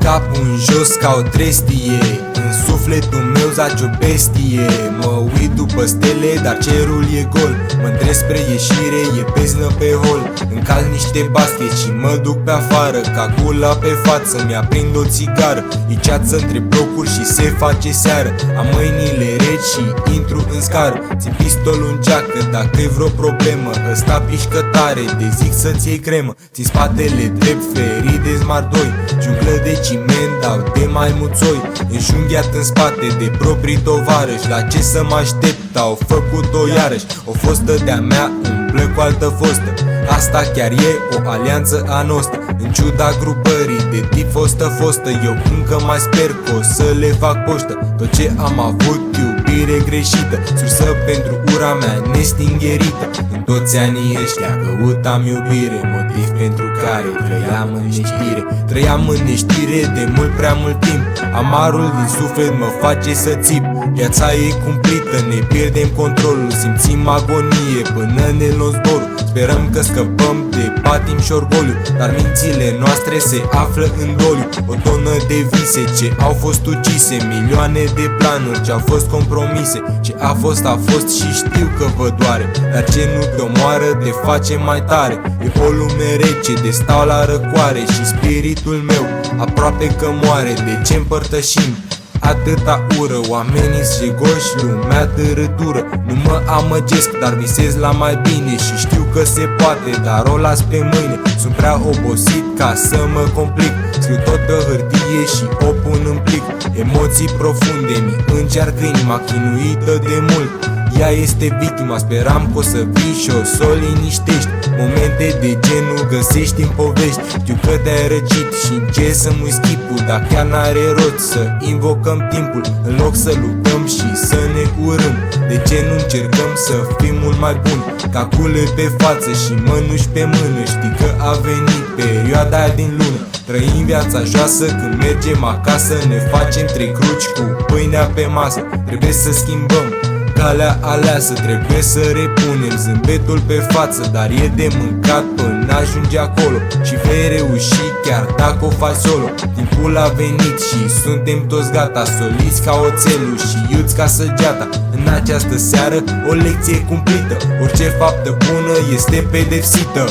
capul în jos ca o trestie, în sufletul meu zace o bestie. Mă uit după stele, dar cerul e gol. Mă-ndresc spre ieșire, e beznă pe hol. Încalc niște basket și mă duc pe afară, ca gula pe față, mi-aprind o țigară. E ceață între blocuri și se face seară. Am mâinile reci și intru în scară. Țin pistolul în geacă dacă-i vreo problemă. Ăsta pișcă tare, de zic să-ți iei cremă. Țin spatele drept, ferit de Smart 2. Junglă de ciment, dau de mai mulțoi. Înjunghiat în spate de proprii tovarăși. La ce să mă aștept, au făcut-o iarăși. O fostă de-a mea umblă cu altă fostă. Asta chiar e o alianță a noastră. În ciuda grupării de tip fostă, eu încă mai sper că o să le fac poștă. Tot ce am avut, iubire greșită, sursă pentru ura mea nestingerită. În toți anii ăștia căutam iubire, motiv pentru care trăiam în neștire. Trăiam în neștire de mult prea mult timp. Amarul din suflet mă face să țip. Viața e cumplită, ne pierdem controlul. Simțim agonie până ne luăm zborul. Sperăm că scăpăm de patim și orgoliu, dar mințile noastre se află în doliu. O tonă de vise ce au fost ucise, milioane de planuri ce au fost compromise. Ce a fost și știu că vă doare, dar ce nu te omoară te face mai tare. E o lume rece de stau la răcoare și spiritul meu aproape că moare. De ce împărtășim atâta ură? Oamenii jegoși, lumea târătură. Nu mă amăgesc, dar visez la mai bine și știu că se poate, dar o las pe mâine. Sunt prea obosit ca să mă complic. Scriu tot pe hârtie și o pun în plic. Emoții profunde mi încearcă inima, chinuită de mult. Ea este victima, speram că o să vii și o să o liniștești. Momente de genul găsești în povești. Știu că te-ai răcit și încerci să mui schipul, dar chiar n-are rost să invocăm timpul. În loc să luptăm și să ne urâm, de ce nu încercăm să fim mult mai buni? Calcule pe față și mănuși pe mână. Știi că a venit perioada din lună. Trăim viața joasă, când mergem acasă ne facem 3 cruci cu pâinea pe masă. Trebuie să schimbăm calea aleasă, trebuie să repunem zâmbetul pe față, dar e de mâncat până ajunge acolo și vei reuși chiar dacă o faci solo. Timpul a venit și suntem toți gata, soliți ca oțelul și iuți ca săgeata. În această seară o lecție cumplită, orice faptă bună este pedepsită.